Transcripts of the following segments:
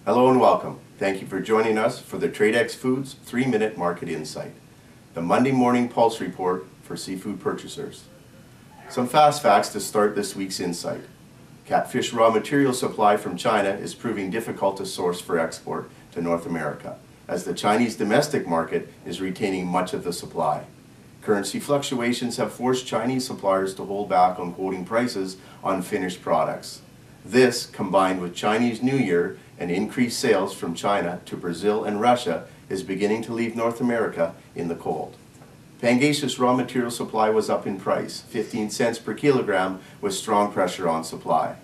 Hello and welcome. Thank you for joining us for the Tradex Foods 3-Minute Market Insight, the Monday morning pulse report for seafood purchasers. Some fast facts to start this week's insight. Catfish raw material supply from China is proving difficult to source for export to North America, as the Chinese domestic market is retaining much of the supply. Currency fluctuations have forced Chinese suppliers to hold back on quoting prices on finished products. This, combined with Chinese New Year and increased sales from China to Brazil and Russia, is beginning to leave North America in the cold. Pangasius raw material supply was up in price, 15 cents per kilogram, with strong pressure on supply.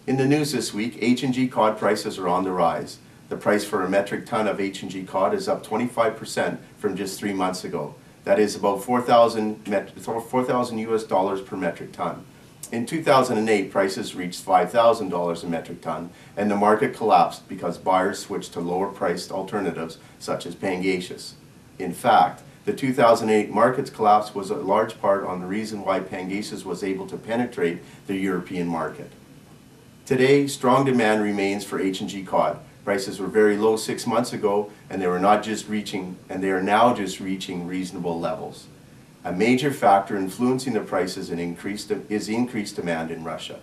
In the news this week, H&G cod prices are on the rise. The price for a metric ton of H&G cod is up 25% from just 3 months ago. That is about $4,000 US dollars per metric ton. In 2008, prices reached $5,000 a metric ton, and the market collapsed because buyers switched to lower-priced alternatives such as Pangasius. In fact, the 2008 market's collapse was a large part on the reason why Pangasius was able to penetrate the European market. Today, strong demand remains for H&G cod. Prices were very low 6 months ago, and they are now just reaching reasonable levels. A major factor influencing the prices is increased demand in Russia.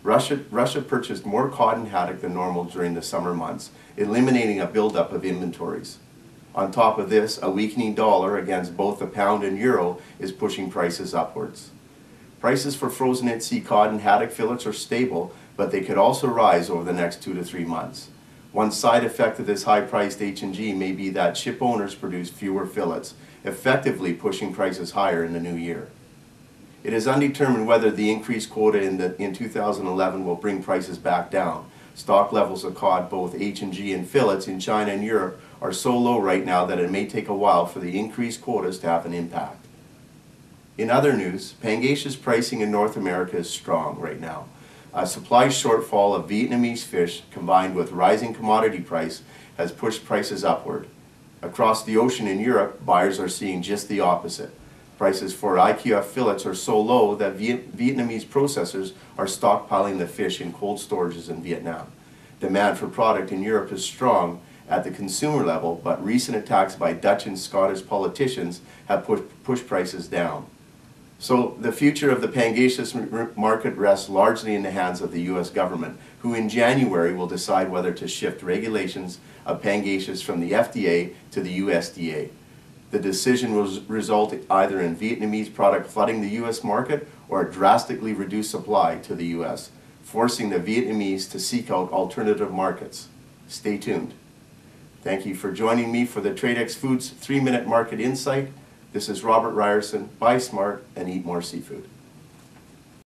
Russia purchased more cod and haddock than normal during the summer months, eliminating a buildup of inventories. On top of this, a weakening dollar against both the pound and euro is pushing prices upwards. Prices for frozen at-sea cod and haddock fillets are stable, but they could also rise over the next 2 to 3 months. One side effect of this high-priced H&G may be that ship owners produce fewer fillets, effectively pushing prices higher in the new year. It is undetermined whether the increased quota in 2011 will bring prices back down. Stock levels of cod, both H&G and fillets, in China and Europe are so low right now that it may take a while for the increased quotas to have an impact. In other news, Pangasius pricing in North America is strong right now. A supply shortfall of Vietnamese fish combined with rising commodity price has pushed prices upward. Across the ocean in Europe, buyers are seeing just the opposite. Prices for IQF fillets are so low that Vietnamese processors are stockpiling the fish in cold storages in Vietnam. Demand for product in Europe is strong at the consumer level, but recent attacks by Dutch and Scottish politicians have pushed prices down. So the future of the Pangasius market rests largely in the hands of the U.S. government, who in January will decide whether to shift regulations of Pangasius from the FDA to the USDA. The decision will result either in Vietnamese product flooding the U.S. market or a drastically reduced supply to the U.S., forcing the Vietnamese to seek out alternative markets. Stay tuned. Thank you for joining me for the Tradex Foods 3-Minute Market Insight. This is Robert Reierson. Buy smart and eat more seafood.